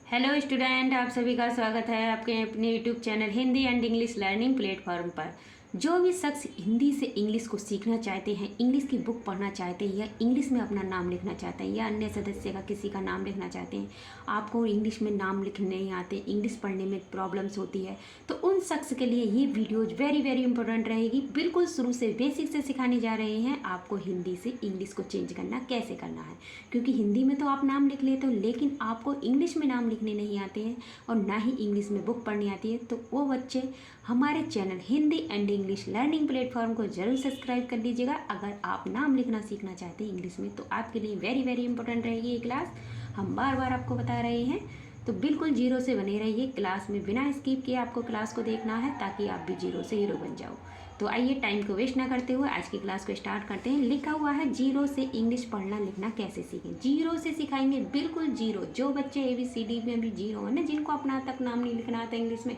Hello student, आप सभी का स्वागत है आपके अपने YouTube channel Hindi and English learning platform पर। जो भी शख्स हिंदी से इंग्लिश को सीखना चाहते हैं, इंग्लिश की बुक पढ़ना चाहते हैं या इंग्लिश में अपना नाम लिखना चाहते हैं या अन्य सदस्य का किसी का नाम लिखना चाहते हैं, आपको इंग्लिश में नाम लिखने नहीं आते, इंग्लिश पढ़ने में प्रॉब्लम्स होती है, तो उन शख्स के लिए ये वीडियोज वेरी वेरी इंपॉर्टेंट रहेगी। बिल्कुल शुरू से बेसिक से सिखाने जा रहे हैं आपको हिंदी से इंग्लिश को चेंज करना कैसे करना है। क्योंकि हिंदी में तो आप नाम लिख लेते हो, लेकिन आपको इंग्लिश में नाम लिखने नहीं आते हैं और ना ही इंग्लिश में बुक पढ़नी आती है, तो वो बच्चे हमारे channel Hindi and English learning platform को जरूर सब्सक्राइब कर लीजिएगा। अगर आप नाम लिखना सीखना चाहते हैं इंग्लिश में, तो आपके लिए वेरी वेरी इंपॉर्टेंट रहेगी ये क्लास। हम बार बार आपको बता रहे हैं, तो बिल्कुल जीरो से बने रहिए क्लास में, बिना स्किप किए आपको क्लास को देखना है ताकि आप भी जीरो से हीरो बन जाओ। तो आइए टाइम को वेस्ट ना करते हुए आज की क्लास को स्टार्ट करते हैं। लिखा हुआ है जीरो से इंग्लिश पढ़ना लिखना कैसे सीखें। जीरो से सिखाएंगे, बिल्कुल जीरो। जो बच्चे ABCD में भी जीरो है ना, जिनको अपना तक नाम नहीं लिखना आता इंग्लिश में,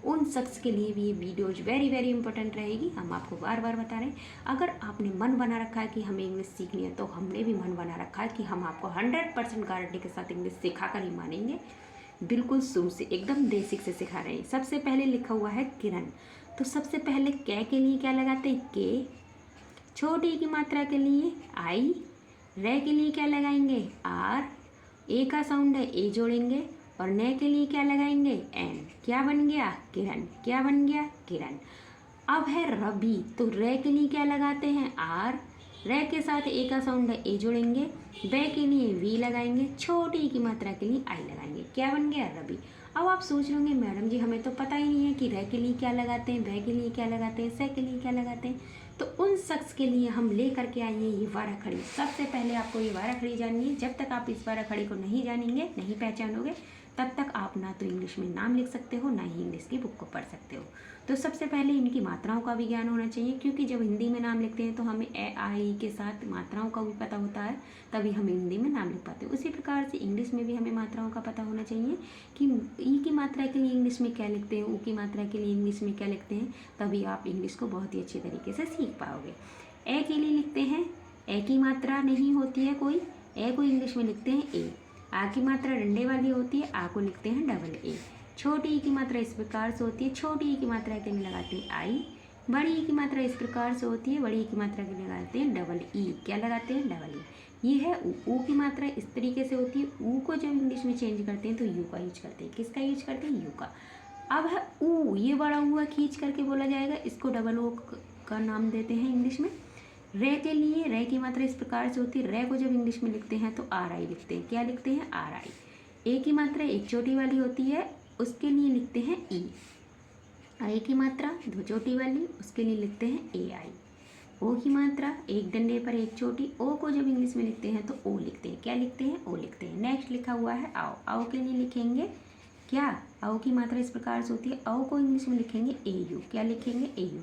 उन शख्स के लिए भी ये वीडियोज वेरी वेरी इंपॉर्टेंट रहेगी। हम आपको बार बार बता रहे हैं, अगर आपने मन बना रखा है कि हमें इंग्लिश सीखनी है, तो हमने भी मन बना रखा है कि हम आपको 100% गारंटी के साथ इंग्लिश सिखा कर ही मानेंगे। बिल्कुल शुरू से एकदम बेसिक से सिखा रहे हैं। सबसे पहले लिखा हुआ है किरण, तो सबसे पहले कै के लिए क्या लगाते हैं, के। छोटी की मात्रा के लिए आई। रे के लिए क्या लगाएंगे, आर। ए का साउंड है, ए जोड़ेंगे। और ने के लिए क्या लगाएंगे, एन। क्या बन गया, किरण। क्या बन गया, किरण। अब है रवि, तो रे के लिए क्या लगाते हैं, आर। रे के साथ ए का साउंड है, ए जोड़ेंगे। वे के लिए वी लगाएंगे। छोटी की मात्रा के लिए आई लगाएंगे। क्या बन गया, रवि। अब आप सोच रहे होंगे, मैडम जी हमें तो पता ही नहीं है कि रे के लिए क्या लगाते हैं, वे के लिए क्या लगाते हैं, से के लिए क्या लगाते हैं। तो उन शख्स के लिए हम ले करके आइए ये वारा खड़ी। सबसे पहले आपको ये वारा खड़ी जाननी है। जब तक आप इस वारा खड़ी को नहीं जानेंगे, नहीं पहचानोगे, तब तक आप ना तो इंग्लिश में नाम लिख सकते हो, ना ही इंग्लिश की बुक को पढ़ सकते हो। तो सबसे पहले इनकी मात्राओं का भी ज्ञान होना चाहिए, क्योंकि जब हिंदी में नाम लिखते हैं तो हमें ए आई के साथ मात्राओं का भी पता होता है, तभी हम हिंदी में नाम लिख पाते हैं। उसी प्रकार से इंग्लिश में भी हमें मात्राओं का पता होना चाहिए कि ई की मात्रा के लिए इंग्लिश में क्या लिखते हैं, ऊ की मात्रा के लिए इंग्लिश में क्या लिखते हैं, तभी आप इंग्लिश को बहुत ही अच्छे तरीके से सीख पाओगे। ए के लिए लिखते हैं, ए की मात्रा नहीं होती है कोई, ए को इंग्लिश में लिखते हैं ए। आ की मात्रा डंडे वाली होती है, आ को लिखते हैं डबल ए। छोटी ई की मात्रा इस प्रकार से होती है, छोटी ई की मात्रा के लिए लगाते हैं आई। बड़ी ई की मात्रा इस प्रकार से होती है, बड़ी ई की मात्रा के लिए लगाते हैं डबल ई। क्या लगाते हैं, डबल ई। ये है ऊ। ऊ की मात्रा इस तरीके से होती है, ऊ को जब इंग्लिश में चेंज करते हैं तो यू का यूज करते हैं। किसका यूज करते हैं, यू का। अब है ऊ, ये बड़ा हुआ खींच करके बोला जाएगा, इसको डबल ओ का नाम देते हैं इंग्लिश में। रे के लिए रे की मात्रा इस प्रकार से होती है, रे को जब इंग्लिश में लिखते हैं तो आर आई लिखते हैं। क्या लिखते हैं, आर आई। ए की मात्रा एक चोटी वाली होती है, उसके लिए लिखते हैं ई। आई की मात्रा दो चोटी वाली, उसके लिए लिखते हैं ए आई। ओ की मात्रा एक डंडे पर एक चोटी, ओ को जब इंग्लिश में लिखते हैं तो ओ लिखते हैं। क्या लिखते हैं, ओ लिखते हैं। नेक्स्ट लिखा हुआ है आओ। आओ के लिए लिखेंगे क्या, आओ की मात्रा इस प्रकार से होती है, आओ को इंग्लिश में लिखेंगे ए यू। क्या लिखेंगे, ए यू।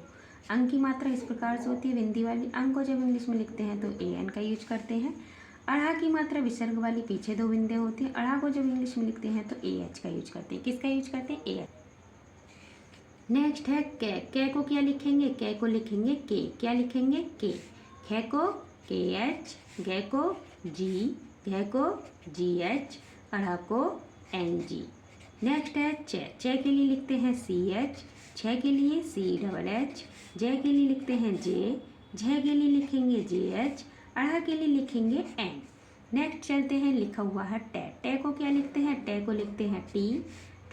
अंक की मात्रा इस प्रकार से होती है, बिंदी वाली। अंक को जब इंग्लिश में लिखते हैं तो ए एन का यूज करते हैं। अढ़ा की मात्रा विसर्ग वाली, पीछे दो बिंदे होती है। अढ़ा को जब इंग्लिश में लिखते हैं तो ए एच का यूज करते हैं। किसका यूज करते हैं, ए एच। नेक्स्ट है कै। कै को क्या लिखेंगे, कै को लिखेंगे के। क्या लिखेंगे, के। खे को के एच, घे को जी, घे को जी एच, अढ़ा को एन जी। नेक्स्ट है चे। चे के लिए लिखते हैं सी एच, छे के लिए सी डबल एच, जे के लिए लिखते हैं जे, झे के लिए लिखेंगे जे एच, अढ़ा के लिए लिखेंगे एन। नेक्स्ट चलते हैं, लिखा हुआ है टे। टे को क्या लिखते हैं, टे को लिखते हैं टी,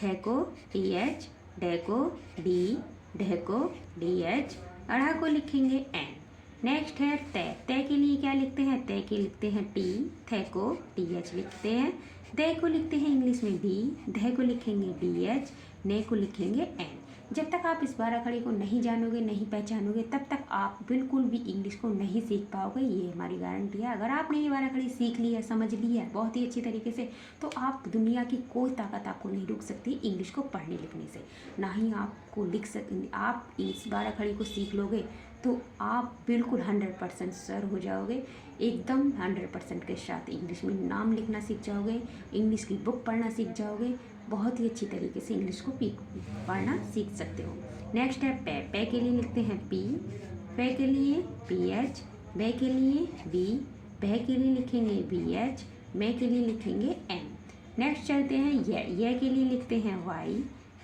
ठे को टी एच, डे को डी, ढे को डी एच, अढ़ा को लिखेंगे एन। नेक्स्ट है ते। ते के लिए क्या लिखते हैं, ते के लिखते हैं टी, थे को टी एच लिखते हैं। दे को लिखते हैं इंग्लिश में डी, धे को लिखेंगे डी एच, ने को लिखेंगे एन। जब तक आप इस बारह खड़ी को नहीं जानोगे, नहीं पहचानोगे, तब तक आप बिल्कुल भी इंग्लिश को नहीं सीख पाओगे, ये हमारी गारंटी है। अगर आपने ये बारह खड़ी सीख ली है, समझ ली है बहुत ही अच्छी तरीके से, तो आप दुनिया की कोई ताकत आपको नहीं रोक सकती इंग्लिश को पढ़ने लिखने से। ना ही आपको लिख सक आप इस बारह खड़ी को सीख लोगे तो आप बिल्कुल 100% सर हो जाओगे, एकदम 100% के साथ इंग्लिश में नाम लिखना सीख जाओगे, इंग्लिश की बुक पढ़ना सीख जाओगे, बहुत ही अच्छी तरीके से इंग्लिश को पढ़ना सीख सकते हो। नेक्स्ट है पे। पे के लिए लिखते हैं पी, पे के लिए पी एच, बे के लिए बी, भे के लिए लिखेंगे बी एच, मे के लिए लिखेंगे एम। नेक्स्ट चलते हैं ये के लिए लिखते हैं वाई,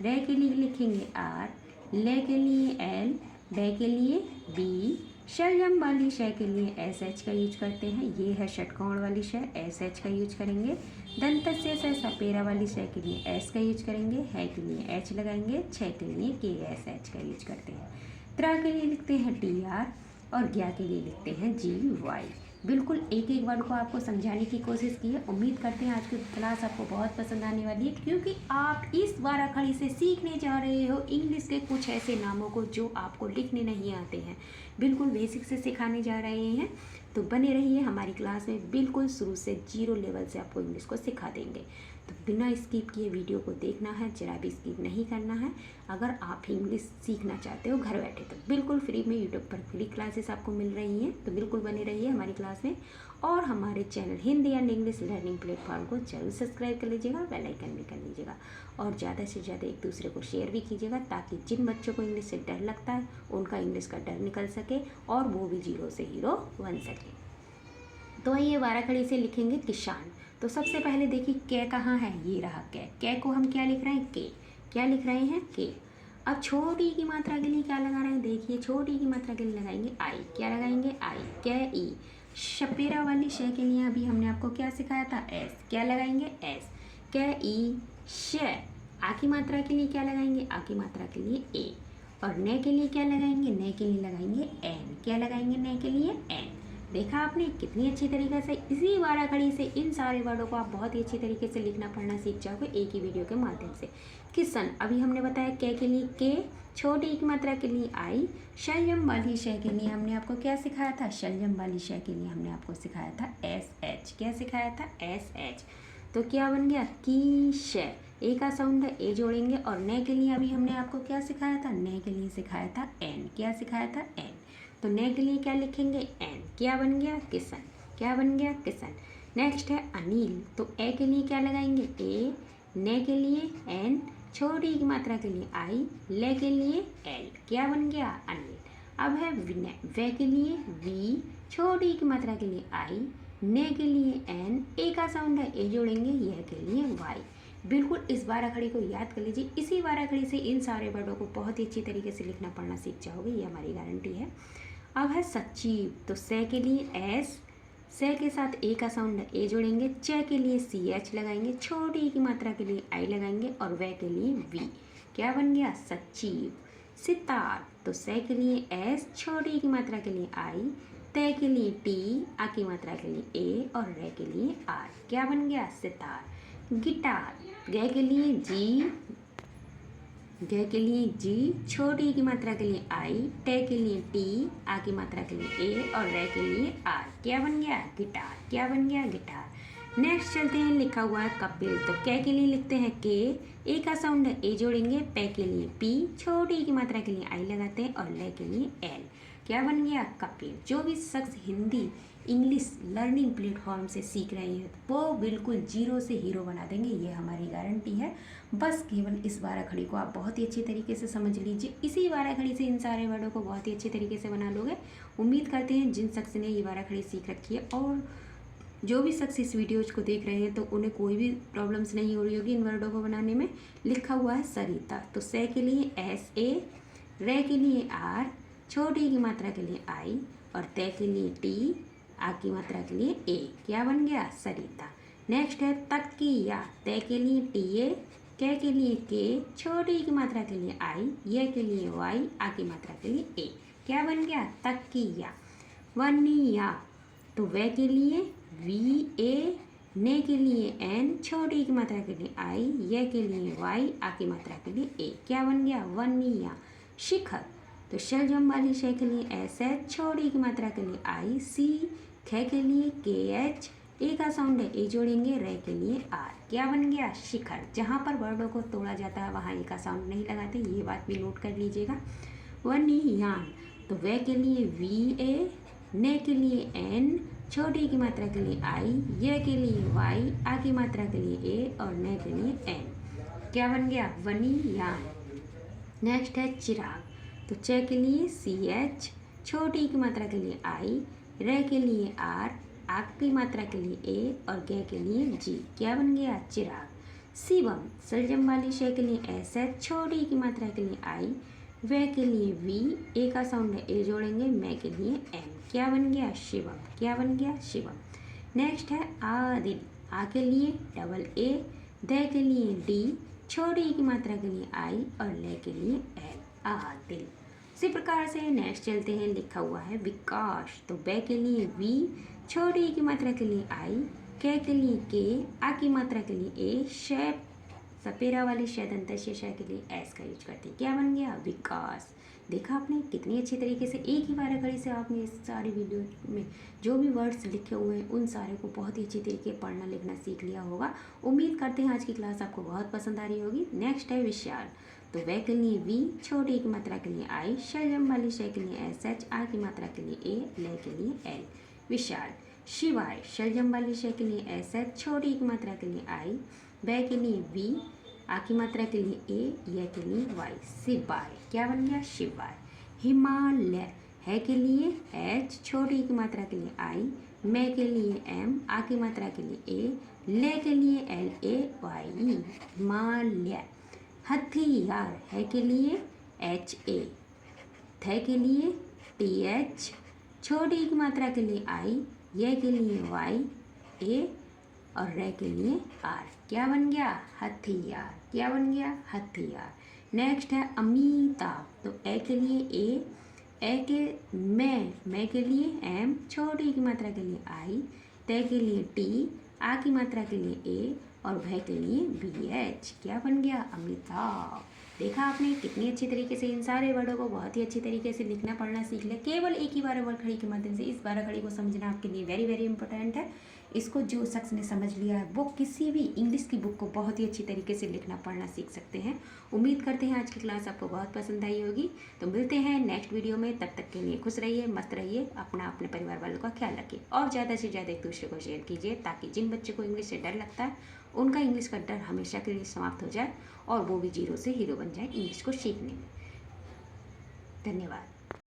रे के लिए लिखेंगे आर, ले के लिए एल, बे के लिए बी, शलजम वाली शय के लिए एस एच का यूज करते हैं, ये है षटकोण वाली शय, एस एच का यूज करेंगे। दंतस्य से सपेरा वाली शय के लिए एस का यूज करेंगे, है के लिए एच लगाएंगे, छ के लिए के एस एच का यूज करते हैं। त्रा के लिए लिखते हैं टी आर और ज्ञा के लिए लिखते हैं जी वाई। बिल्कुल एक एक वर्ड को आपको समझाने की कोशिश की है। उम्मीद करते हैं आज की क्लास आपको बहुत पसंद आने वाली है, क्योंकि आप इस बाराखड़ी से सीखने जा रहे हो इंग्लिश के कुछ ऐसे नामों को जो आपको लिखने नहीं आते हैं। बिल्कुल बेसिक से सिखाने जा रहे हैं, तो बने रहिए हमारी क्लास में। बिल्कुल शुरू से 0 लेवल से आपको इंग्लिश को सिखा देंगे। तो बिना स्किप किए वीडियो को देखना है, जरा भी स्किप नहीं करना है। अगर आप इंग्लिश सीखना चाहते हो घर बैठे तो बिल्कुल फ्री में यूट्यूब पर फ्री क्लासेस आपको मिल रही हैं, तो बिल्कुल बने रहिए हमारी क्लास में। और हमारे channel Hindi and English learning platform को जरूर सब्सक्राइब कर लीजिएगा, बेल आइकन भी कर लीजिएगा और ज़्यादा से ज़्यादा एक दूसरे को शेयर भी कीजिएगा, ताकि जिन बच्चों को इंग्लिश से डर लगता है उनका इंग्लिश का डर निकल सके और वो भी 0 से हीरो बन सके। तो ये बाराखड़ी से लिखेंगे किसान। तो सबसे पहले देखिए कै कहाँ है, ये रहा कै को हम क्या लिख रहे हैं, के। क्या लिख रहे हैं, के। अब छोटी की मात्रा के लिए क्या लगा रहे हैं, देखिए छोटी की मात्रा के लिए लगाएंगे आई। क्या लगाएंगे, आई। कै ई। शपेरा वाली शय के लिए अभी हमने आपको क्या सिखाया था, एस। क्या लगाएंगे, एस। कै ई श। आ की मात्रा के लिए क्या लगाएंगे, आ की मात्रा के लिए ए। और ने के लिए क्या लगाएंगे, ने के लिए लगाएंगे एन। क्या लगाएंगे, ने के लिए एन। देखा आपने कितनी अच्छी तरीके से इसी बाराखड़ी से इन सारे वर्डों को आप बहुत ही अच्छी तरीके से लिखना पढ़ना सीख जाओगे एक ही वीडियो के माध्यम से। किसन अभी हमने बताया कै के लिए के, छोटी की मात्रा के लिए आई, शलजम वाली शय के लिए हमने आपको क्या सिखाया था, शलजम वाली शय के लिए हमने आपको सिखाया था एस एच। क्या सिखाया था, एस एच। तो क्या बन गया, की शय। ए का साउंड है, ए जोड़ेंगे। और ने के लिए अभी हमने आपको क्या सिखाया था, ने के लिए सिखाया था एन। क्या सिखाया था, एन। तो ने के लिए क्या लिखेंगे, एन। क्या बन गया, किसन। क्या बन गया, किसन। नेक्स्ट है अनिल। तो ए के लिए क्या लगाएंगे, ए। ने के लिए एन, छोटी की मात्रा के लिए आई, ले के लिए एल। क्या बन गया, अनिल। अब है विनय। वे के लिए वी, छोटी की मात्रा के लिए आई, ने के लिए एन, ए का साउंड है, ए जोड़ेंगे, यह के लिए वाई। बिल्कुल इस बाराखड़ी को याद कर लीजिए। इसी बाराखड़ी से इन सारे वर्डों को बहुत ही अच्छी तरीके से लिखना पढ़ना सीख जाओगे, ये हमारी गारंटी है। अब है सचिव। तो से के लिए एस, से के साथ ए का साउंड है, ए जोड़ेंगे। च के लिए सी एच लगाएंगे, छोटी की मात्रा के लिए आई लगाएंगे और वे के लिए वी। क्या बन गया, सचिव। सितार। तो से के लिए एस, छोटी की मात्रा के लिए आई, ते के लिए टी, आ की मात्रा के लिए ए और रे के लिए आर। क्या बन गया, सितार। गिटार। गे के लिए जी, गे के लिए जी, छोटी की मात्रा के लिए आई, टे के लिए टी, आ की मात्रा के लिए ए और रे के लिए आर। क्या बन गया, गिटार। क्या बन गया, गिटार। नेक्स्ट चलते हैं, लिखा हुआ है कपिल। तो कै के लिए लिखते हैं के, ए का साउंड है, ए जोड़ेंगे। पे के लिए पी, छोटी की मात्रा के लिए आई लगाते हैं और ले के लिए एल। क्या बन गया, कपिल। जो भी शख्स हिंदी इंग्लिश लर्निंग प्लेटफॉर्म से सीख रहे हैं वो बिल्कुल 0 से हीरो बना देंगे, ये हमारी गारंटी है। बस केवल इस बाराखड़ी को आप बहुत ही अच्छी तरीके से समझ लीजिए। इसी बाराखड़ी से इन सारे वर्डों को बहुत ही अच्छे तरीके से बना लोगे। उम्मीद करते हैं जिन शख्स ने ये बाराखड़ी सीख रखी है और जो भी शख्स इस वीडियोज को देख रहे हैं तो उन्हें कोई भी प्रॉब्लम्स नहीं हो रही होगी इन वर्डों को बनाने में। लिखा हुआ है सरिता। तो से के लिए एस ए, रे के लिए आर, छोटी की मात्रा के लिए आई और ते के लिए टी, आ की मात्रा के लिए ए। क्या बन गया, सरिता। नेक्स्ट है तकिया। ते के लिए टी ए, के के लिए के, छोटी की मात्रा के लिए आई, ये के लिए वाई, आ की मात्रा के लिए ए। क्या बन गया, तकिया। वनिया। तो वे के लिए वी ए, ने के लिए एन, छोटी की मात्रा के लिए आई, ये के लिए वाई, आ की मात्रा के लिए ए। क्या बन गया, वनिया। शिखर। तो शलजम वाली शय के लिए एस एच, छोटी की मात्रा के लिए आई, सी, खे के लिए के एच, ए का साउंड है, ए जोड़ेंगे, रे के लिए आर। क्या बन गया, शिखर। जहाँ पर वर्डों को तोड़ा जाता है वहाँ ए का साउंड नहीं लगाते, ये बात भी नोट कर लीजिएगा। वनियान। तो वे के लिए वी ए, ने के लिए एन, छोटी की मात्रा के लिए आई, ये के लिए वाई, आ की मात्रा के लिए ए और ने के लिए एन। क्या बन गया, वनियान। नेक्स्ट है चिराग। तो च के लिए सी एच, छोटी की मात्रा के लिए आई, रे के लिए आर, आग की मात्रा के लिए ए और गे के लिए जी, क्या बन गया? चिराग। शिवम, सलजम वाली शय के लिए एस है, छोटी की मात्रा के लिए आई, वे के लिए वी, ए का साउंड है ए जोड़ेंगे, मैं के लिए एम, क्या बन गया? शिवम। क्या बन गया? शिवम। नेक्स्ट है आदिल, आ के लिए डबल ए, दे के लिए डी, छोटी की मात्रा के लिए आई और ले के लिए एल, आदिल। उसी प्रकार से नेक्स्ट चलते हैं, लिखा हुआ है विकास, तो बे के लिए वी, छोटी की मात्रा के लिए आई, के लिए के, आ की मात्रा के लिए ए, शय सपेरा वाली शयदंत शय के लिए एस का यूज करते हैं, क्या बन गया? विकास। देखा आपने कितनी अच्छी तरीके से एक ही बारह से आपने इस सारी वीडियो में जो भी वर्ड्स लिखे हुए हैं उन सारे को बहुत ही अच्छी तरीके पढ़ना लिखना सीख लिया होगा। उम्मीद करते हैं आज की क्लास आपको बहुत पसंद आ रही होगी। नेक्स्ट है विशाल, तो वे के लिए वी, छोटी की मात्रा के लिए आई, शलजम वाली शय के लिए एस एच, आ की मात्रा के लिए ए, ले के लिए एल, विशाल। शिवाय, शलजम वाली शय के लिए एस एच, छोटी की मात्रा के लिए आई, वे के लिए वी, आ की मात्रा के लिए ए, ये के लिए वाई, शिवाय, क्या बन गया? शिवाय। हिमालय, है के लिए एच, छोटी की मात्रा के लिए आई, मैं के लिए एम, आ की मात्रा के लिए ए, ले के लिए एल ए वाई, हिमालय। हथियार, है के लिए एच ए, थे के लिए टी एच, छोटी की मात्रा के लिए आई, ये के लिए वाई ए और रे के लिए आर, क्या बन गया? हथियार। क्या बन गया? हथियार। नेक्स्ट है अमिताभ, तो ए के लिए ए के मैं के लिए एम, छोटी की मात्रा के लिए आई, ते के लिए टी, आ की मात्रा के लिए ए और भय के लिए बी एच, क्या बन गया? अमिताभ। देखा आपने कितनी अच्छी तरीके से इन सारे वर्डों को बहुत ही अच्छी तरीके से लिखना पढ़ना सीख लिया केवल एक ही बारह वर्ड खड़ी के माध्यम से। इस बारह खड़ी को समझना आपके लिए वेरी वेरी इंपॉर्टेंट है। इसको जो शख्स ने समझ लिया है वो किसी भी इंग्लिश की बुक को बहुत ही अच्छी तरीके से लिखना पढ़ना सीख सकते हैं। उम्मीद करते हैं आज की क्लास आपको बहुत पसंद आई होगी। तो मिलते हैं नेक्स्ट वीडियो में, तब तक के लिए खुश रहिए, मस्त रहिए, अपने परिवार वालों का ख्याल रखिए और ज़्यादा से ज़्यादा एक दूसरे को शेयर कीजिए ताकि जिन बच्चों को इंग्लिश से डर लगता है उनका इंग्लिश का डर हमेशा के लिए समाप्त हो जाए और वो भी जीरो से हीरो बन जाए इंग्लिश को सीखने में। धन्यवाद।